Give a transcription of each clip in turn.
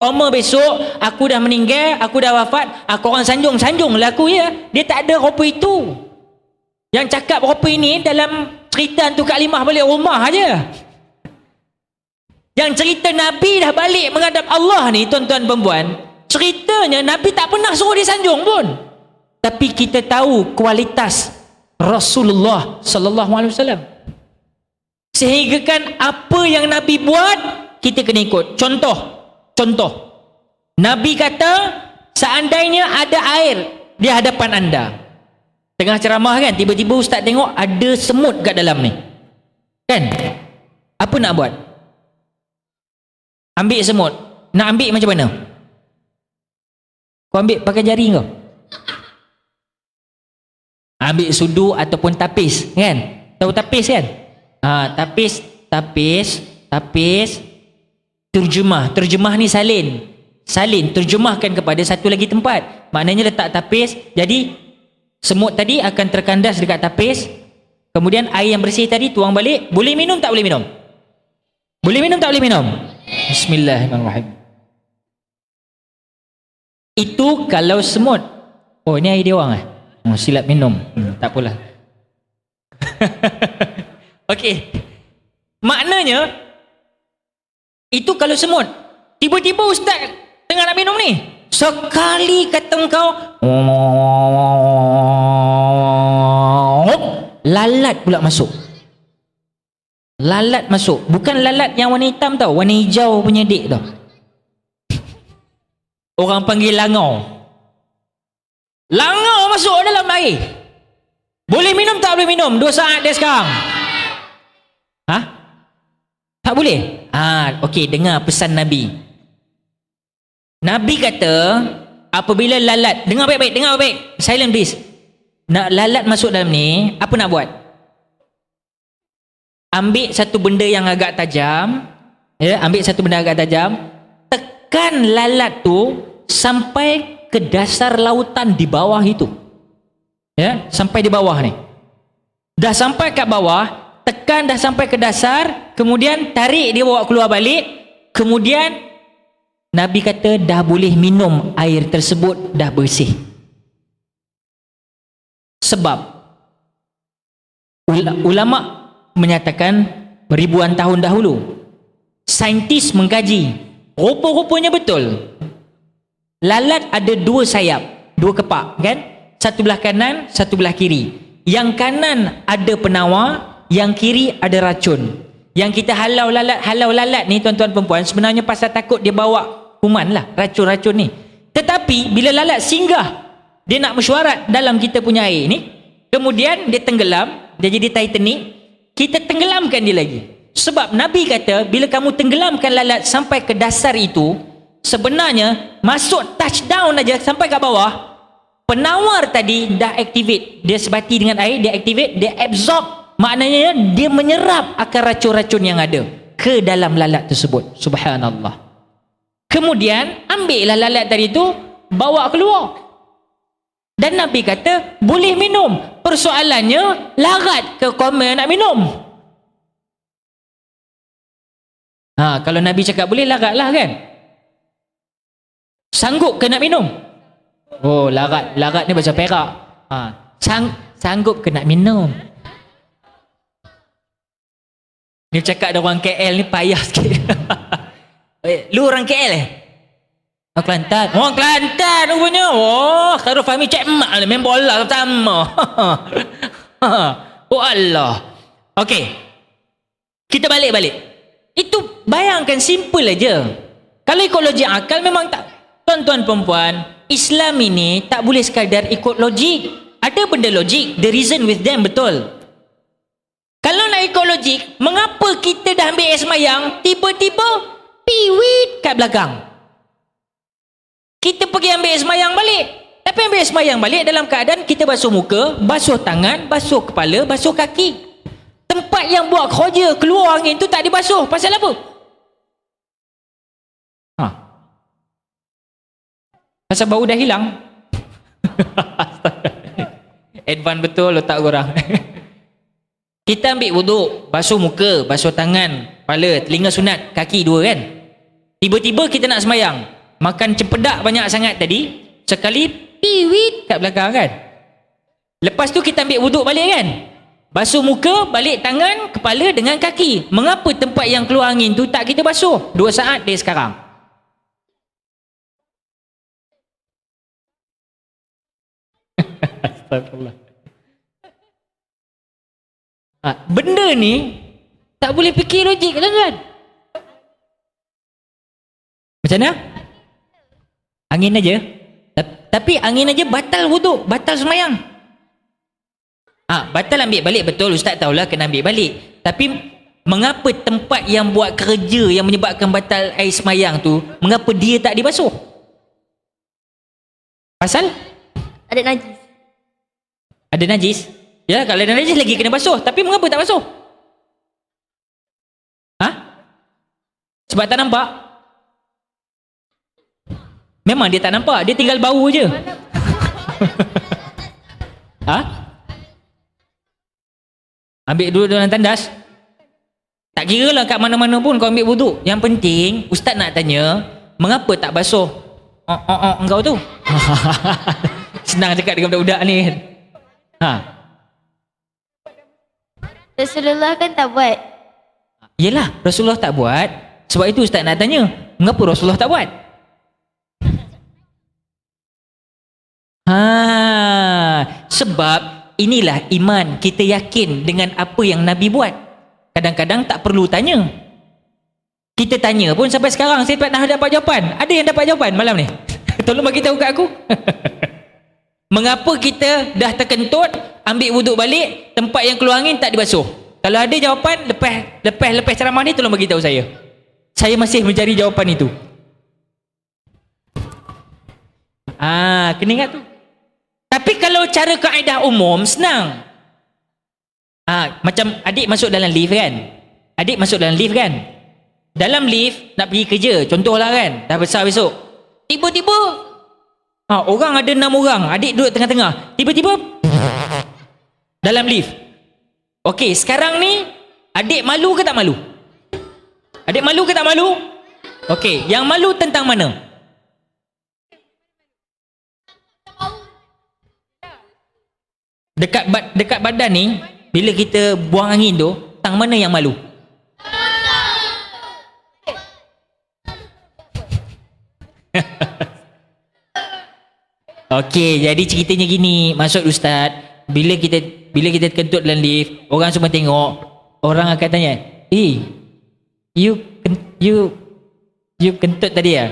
Umur besok aku dah meninggal, aku dah wafat, aku orang sanjung lah aku ya. Dia tak ada rupa itu. Yang cakap rupa ini dalam cerita tu Kak Limah balik rumah aja. Yang cerita Nabi dah balik menghadap Allah ni tuan-tuan perempuan, ceritanya Nabi tak pernah suruh dia sanjung pun. Tapi kita tahu kualitas Rasulullah sallallahu alaihi wasallam. Sehingga kan apa yang Nabi buat kita kena ikut. Contoh, Nabi kata seandainya ada air di hadapan anda, tengah ceramah kan, tiba-tiba ustaz tengok ada semut kat dalam ni kan, apa nak buat? Ambil semut. Nak ambil macam mana? Kau ambil pakai jari kau? Ambil sudu ataupun tapis kan? Tahu tapis kan? Tapis terjemah ni salin, terjemahkan kepada satu lagi tempat. Maknanya letak tapis, jadi semut tadi akan terkandas dekat tapis, kemudian air yang bersih tadi tuang balik. Boleh minum tak boleh minum? Boleh minum tak boleh minum? Bismillahirrahmanirrahim. Itu kalau semut. Oh, ini air dia orang silap minum. Tak apalah. Okey. Maknanya itu kalau semut. Tiba-tiba ustaz tengah nak minum ni, sekali kata engkau lalat pula masuk. Lalat masuk. Bukan lalat yang warna hitam tau, warna hijau punya dik tau. Orang panggil langau. Langau masuk dalam air. Boleh minum tak boleh minum? 2 saat dia sekarang. Tak boleh? Okey, dengar pesan Nabi. Nabi kata, apabila lalat, dengar baik-baik, silent please. Nak lalat masuk dalam ni, apa nak buat? Ambil satu benda yang agak tajam, tekan lalat tu sampai ke dasar lautan di bawah itu. Ya, sampai di bawah ni. Dah sampai kat bawah, tekan dah sampai ke dasar, kemudian tarik dia bawa keluar balik, kemudian Nabi kata dah boleh minum air tersebut, dah bersih. Sebab ulama menyatakan ribuan tahun dahulu saintis mengkaji, rupa-rupanya betul lalat ada 2 sayap, 2 kepak kan, satu belah kanan, satu belah kiri. Yang kanan ada penawar, yang kiri ada racun. Yang kita halau lalat ni tuan-tuan perempuan, sebenarnya pasal takut dia bawa kuman lah, racun-racun ni. Tetapi bila lalat singgah, dia nak mesyuarat dalam kita punya air ni, kemudian dia tenggelam, dia jadi Titanic, kita tenggelamkan dia lagi. Sebab Nabi kata bila kamu tenggelamkan lalat sampai ke dasar itu, sebenarnya masuk touchdown aja sampai kat bawah, penawar tadi dah activate, dia sebati dengan air, dia activate, dia absorb. Maknanya dia menyerap akan racun-racun yang ada ke dalam lalat tersebut. Subhanallah. Kemudian ambillah lalat tadi tu, bawa keluar. Dan Nabi kata boleh minum. Persoalannya larat ke komen nak minum. Kalau Nabi cakap boleh, larat lah kan. Sanggup ke nak minum? Oh, larat ni bahasa Perak. Sanggup ke nak minum? Dia cakap ada orang KL ni payah sikit. Lu orang KL Orang Kelantan. Orang Kelantan rupanya. Oh, Khairul Fahmi cek emak ni, main bola sama. Oh Allah. Okey. Kita balik. Itu bayangkan simple aja. Kalau ikut logik akal memang tak. Tuan-tuan perempuan, Islam ini tak boleh sekadar ikut logik. Ada benda logik, the reason with them, betul. Kalau nak ikut logik, mengapa kita dah ambil air semayang, tiba-tiba piwit kat belakang? Kita pergi ambil air semayang balik. Tapi ambil air semayang balik dalam keadaan kita basuh muka, basuh tangan, basuh kepala, basuh kaki. Tempat yang buat kerja keluar angin tu tak dibasuh. Pasal apa? Pasal bau dah hilang. Advance betul letak korang. Kita ambil wuduk, basuh muka, basuh tangan, kepala, telinga sunat, kaki 2 kan. Tiba-tiba kita nak semayang, makan cempedak banyak sangat tadi, sekali piwit kat belakang kan. Lepas tu kita ambil wuduk balik kan, basuh muka, balik tangan, kepala dengan kaki. Mengapa tempat yang keluar angin tu tak kita basuh 2 saat dari sekarang? Astagfirullah. Benda ni tak boleh fikir logik kan? Macam mana? Angin aja. Tapi angin aja batal wuduk, batal semayang. Batal ambil balik, betul, ustaz tahulah kena ambil balik. Tapi mengapa tempat yang buat kerja yang menyebabkan batal air semayang tu, mengapa dia tak dibasuh? Pasal? Ada najis. Ada najis? Ya, kalau ada najis lagi kena basuh. Tapi mengapa tak basuh? Sebab tak nampak? Memang dia tak nampak, dia tinggal bau je. Ambil duduk dalam tandas. Tak kira lah kat mana-mana pun kau ambil wuduk. Yang penting ustaz nak tanya, mengapa tak basuh engkau tu? Senang cakap dengan budak-budak ni. Rasulullah kan tak buat. Yelah, Rasulullah tak buat. Sebab itu ustaz nak tanya, mengapa Rasulullah tak buat? Sebab inilah iman, kita yakin dengan apa yang Nabi buat. Kadang-kadang tak perlu tanya. Kita tanya pun sampai sekarang saya tak nak dapat jawapan. Ada yang dapat jawapan malam ni? Tolong bagi tahu kat aku. Mengapa kita dah terkentut, ambil wuduk balik, tempat yang keluar angin tak dibasuh? Kalau ada jawapan, lepas ceramah ni tolong bagi tahu saya. Saya masih mencari jawapan itu. Kena ingat tu. Tapi kalau cara kaedah umum senang. Macam adik masuk dalam lift kan? Adik masuk dalam lift kan? Dalam lift nak pergi kerja, contohlah kan, dah besar besok. Tiba-tiba orang ada 6 orang, adik duduk tengah-tengah. Tiba-tiba dalam lift. Okey, sekarang ni adik malu ke tak malu? Adik malu ke tak malu? Okey, yang malu tentang mana? Dekat badan ni, bila kita buang angin tu, tang mana yang malu? Okey, jadi ceritanya gini, maksud ustaz, bila kita kentut dalam lift, orang semua tengok, orang akan tanya, you kentut tadi ya?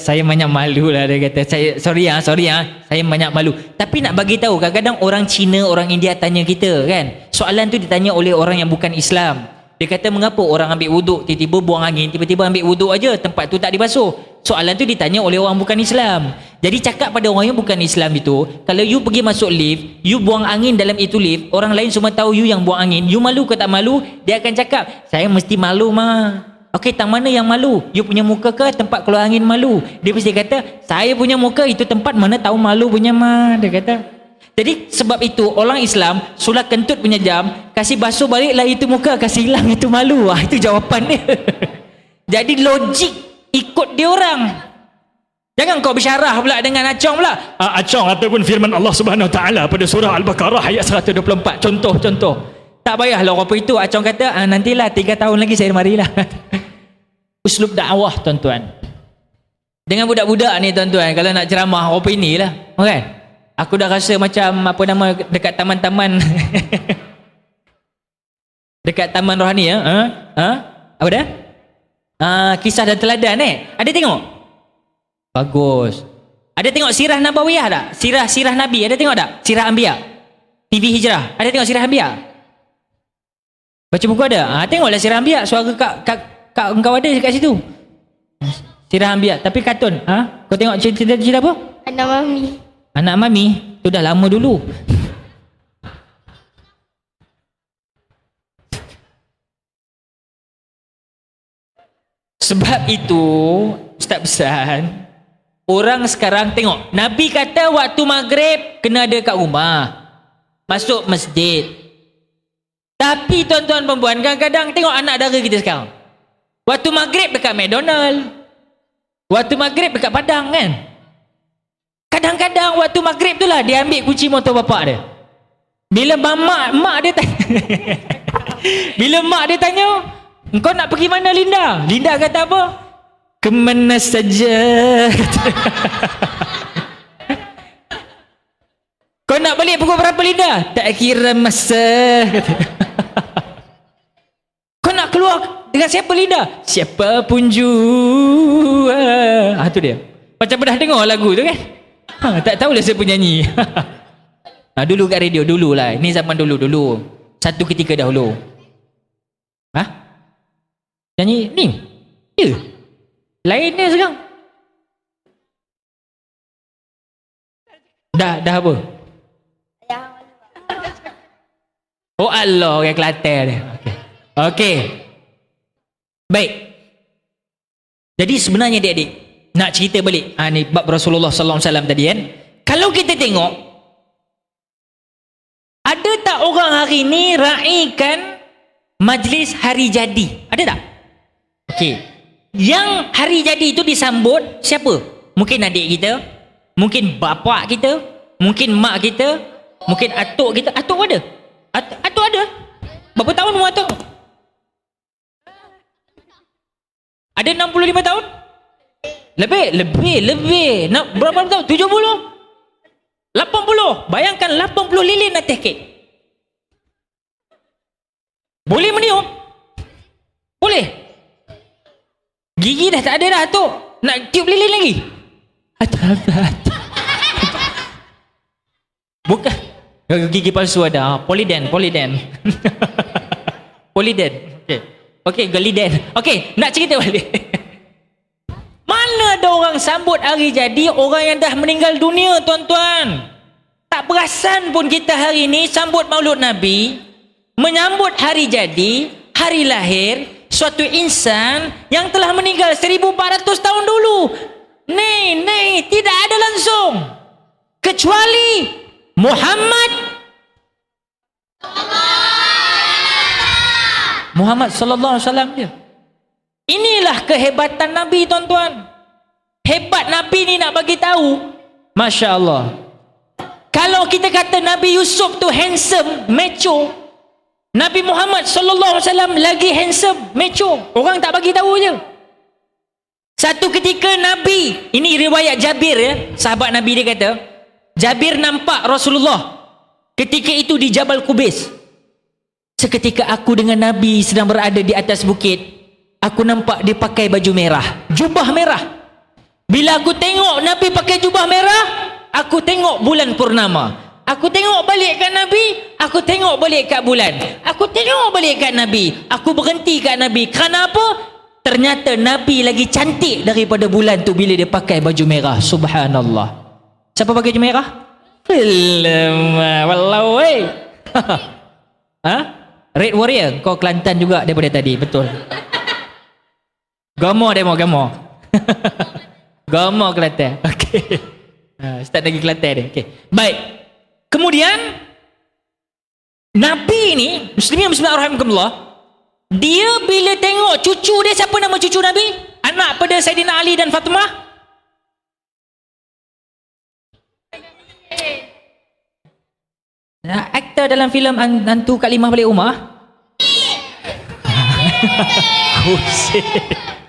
Saya banyak malu lah, dia kata. Sorry saya banyak malu. Tapi nak bagi tahu, kadang-kadang orang Cina, orang India tanya kita kan, soalan tu ditanya oleh orang yang bukan Islam. Dia kata, mengapa orang ambil wuduk, tiba-tiba buang angin, tiba-tiba ambil wuduk aja, tempat tu tak dibasuh? Soalan tu ditanya oleh orang bukan Islam. Jadi cakap pada orang yang bukan Islam itu, kalau you pergi masuk lift, you buang angin dalam itu lift, orang lain semua tahu you yang buang angin, you malu ke tak malu? Dia akan cakap, saya mesti malu mah. Okey, tang mana yang malu? You punya muka ke tempat keluar angin malu? Dia mesti kata, saya punya muka itu tempat mana tahu malu punya mah. Dia kata. Jadi sebab itu orang Islam solat kentut punya jam, kasih basuh baliklah itu muka, kasih hilang itu malu. Itu jawapan dia. Jadi logik ikut dia orang. Jangan kau bersyarah pula dengan acong pula. Acong ataupun firman Allah Subhanahu Wa Taala pada surah Al-Baqarah ayat 124. Contoh. Tak payahlah apa itu. Acong kata, nantilah 3 tahun lagi saya marilah. Uslub dakwah tuan-tuan. Dengan budak-budak ni tuan-tuan, kalau nak ceramah apa inilah. Kan? Aku dah rasa macam apa nama dekat taman-taman dekat taman rohani ya. Apa dah? Kisah dan teladan Ada tengok? Bagus. Ada tengok sirah Nabawiyah tak? Sirah Nabi ada tengok tak? Sirah Anbiya. TV Hijrah. Ada tengok sirah Anbiya? Baca buku ada? Tengoklah sirah Anbiya. Suara kak engkau ada dekat situ. Sirah Anbiya. Tapi kartun. Kau tengok cerita apa? Anak Mami. Tu dah lama dulu. Sebab itu Ustaz pesan, orang sekarang tengok, Nabi kata waktu maghrib kena ada kat rumah, masuk masjid. Tapi tuan-tuan perempuan, kadang-kadang tengok anak dara kita sekarang. Waktu maghrib dekat McDonald. Waktu maghrib dekat Padang kan. Kadang-kadang waktu maghrib tu lah dia ambil kunci motor bapak dia. Bila mak dia tanya bila mak dia tanya, "Engkau nak pergi mana, Linda?" Linda kata apa? "Kemana saja." "Kau nak balik pukul berapa, Linda?" "Tak kira masa." "Kau nak keluar dengan siapa, Linda?" "Siapa pun jua." Tu dia. Macam pernah dengar lagu tu kan? Tak tahulah siapa nyanyi. Dulu kat radio, dululah. Ini zaman dulu. Satu ketika dahulu. Nyanyi ni? Ya. Lainnya sekarang. Dah apa? Oh Allah, orang Kelantan dia. Okey. Baik. Jadi sebenarnya adik-adik, nak cerita balik. Ni bab Rasulullah sallallahu alaihi wasallam tadi kan. Kalau kita tengok, ada tak orang hari ni raikan majlis hari jadi? Ada tak? Okey. Yang hari jadi itu disambut siapa? Mungkin adik kita, mungkin bapa kita, mungkin mak kita, mungkin atuk kita. Atuk ada? Atuk ada? Berapa tahun umur atuk? Ada 65 tahun? Lebih. Nak berapa tahun? 70? 80? Bayangkan 80 lilin atas kek. Boleh meniup? Boleh. Gigi dah tak ada dah tu. Nak tiup lilin lagi? Bukan. Gigi palsu ada. Poliden. Poliden. Okey, geliden. Okey, nak cerita balik. Mana ada orang sambut hari jadi orang yang dah meninggal dunia, tuan-tuan? Tak perasan pun kita hari ni sambut Maulud Nabi, menyambut hari jadi, hari lahir suatu insan yang telah meninggal 1400 tahun dulu. Ni tidak ada langsung kecuali Muhammad sallallahu alaihi wasallam dia. Inilah kehebatan Nabi, tuan-tuan. Hebat Nabi ni nak bagi tahu. Masya Allah. Kalau kita kata Nabi Yusuf tu handsome, macho, Nabi Muhammad sallallahu alaihi wasallam lagi handsome, macho. Orang tak bagi tahu je. Satu ketika Nabi, ini riwayat Jabir ya, sahabat Nabi dia kata, Jabir nampak Rasulullah ketika itu di Jabal Qubais. Seketika aku dengan Nabi sedang berada di atas bukit, aku nampak dia pakai baju merah, jubah merah. Bila aku tengok Nabi pakai jubah merah, aku tengok bulan purnama. Aku tengok balik kat Nabi, aku tengok balik kat bulan. Aku tengok balik kat Nabi, aku berhenti kat Nabi. Kerana apa? Ternyata Nabi lagi cantik daripada bulan tu bila dia pakai baju merah. Subhanallah. Siapa pakai baju merah? Wallahu weh. Red Warrior, kau Kelantan juga daripada tadi, betul. Gomo. Gomo Kelantan. Okey. Start lagi Kelantan dia. Okey. Baik. Kemudian Nabi ni, muslimin bismillahirrahmanirrahim, dia bila tengok cucu dia, siapa nama cucu Nabi? Anak pada Saidina Ali dan Fatimah? Aktor dalam filem Hantu Kalimah Balik Rumah? Husin.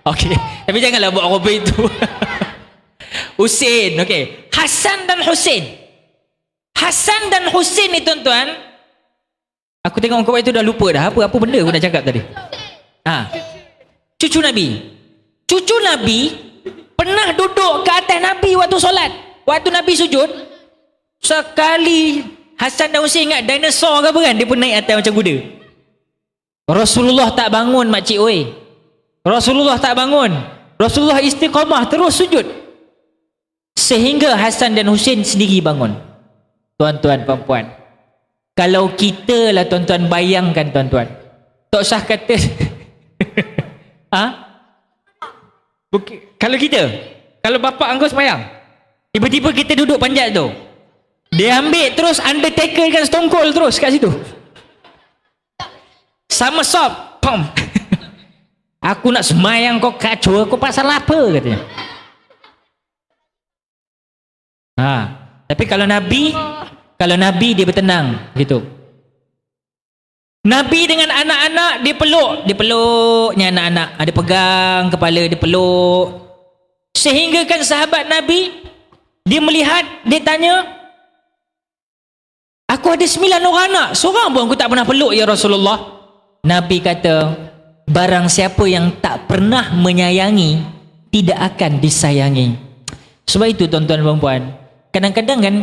Okey, tapi janganlah buat apa itu. Husin, okey. Hasan dan Husin ni, tuan-tuan. Aku tengok kau itu dah lupa dah apa benda aku nak cakap tadi. Cucu Nabi pernah duduk ke atas Nabi waktu solat. Waktu Nabi sujud, sekali Hasan dan Husin ingat dinosaur ke apa kan, dia pun naik atas macam kuda. Rasulullah tak bangun, makcik oi. Rasulullah tak bangun. Rasulullah istiqamah terus sujud. Sehingga Hasan dan Husin sendiri bangun. Tuan-tuan, puan-puan. Kalau kita lah, tuan-tuan, bayangkan, tuan-tuan. Tak usah kata kalau bapak engkau sembahyang, tiba-tiba kita duduk panjat tu, dia ambil terus Undertaker kan, Stone Cold terus kat situ. Somersault, pom. Aku nak semayang kau kacau, aku pasal apa katanya. Tapi kalau Nabi dia bertenang gitu. Nabi dengan anak-anak dia peluknya anak-anak, ada pegang kepala dia peluk, sehingga kan sahabat Nabi dia melihat, dia tanya, aku ada 9 orang anak, seorang pun aku tak pernah peluk ya Rasulullah. Nabi kata, barang siapa yang tak pernah menyayangi tidak akan disayangi. Sebab itu tuan-tuan dan puan, kadang-kadang kan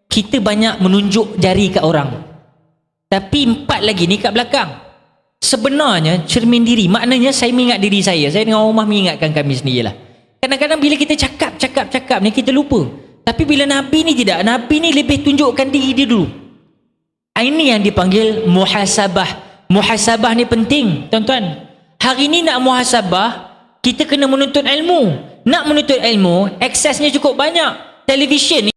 kita banyak menunjuk jari kat orang, tapi 4 lagi ni kat belakang. Sebenarnya cermin diri, maknanya saya mengingat diri saya dengan rumah mengingatkan kami sendirilah. Kadang-kadang bila kita cakap ni kita lupa. Tapi bila Nabi ni tidak, Nabi ni lebih tunjukkan diri dia dulu. Ini yang dipanggil muhasabah. Muhasabah ni penting tuan-tuan. Hari ni nak muhasabah, kita kena menuntut ilmu. Nak menuntut ilmu, aksesnya cukup banyak. Televisyen ni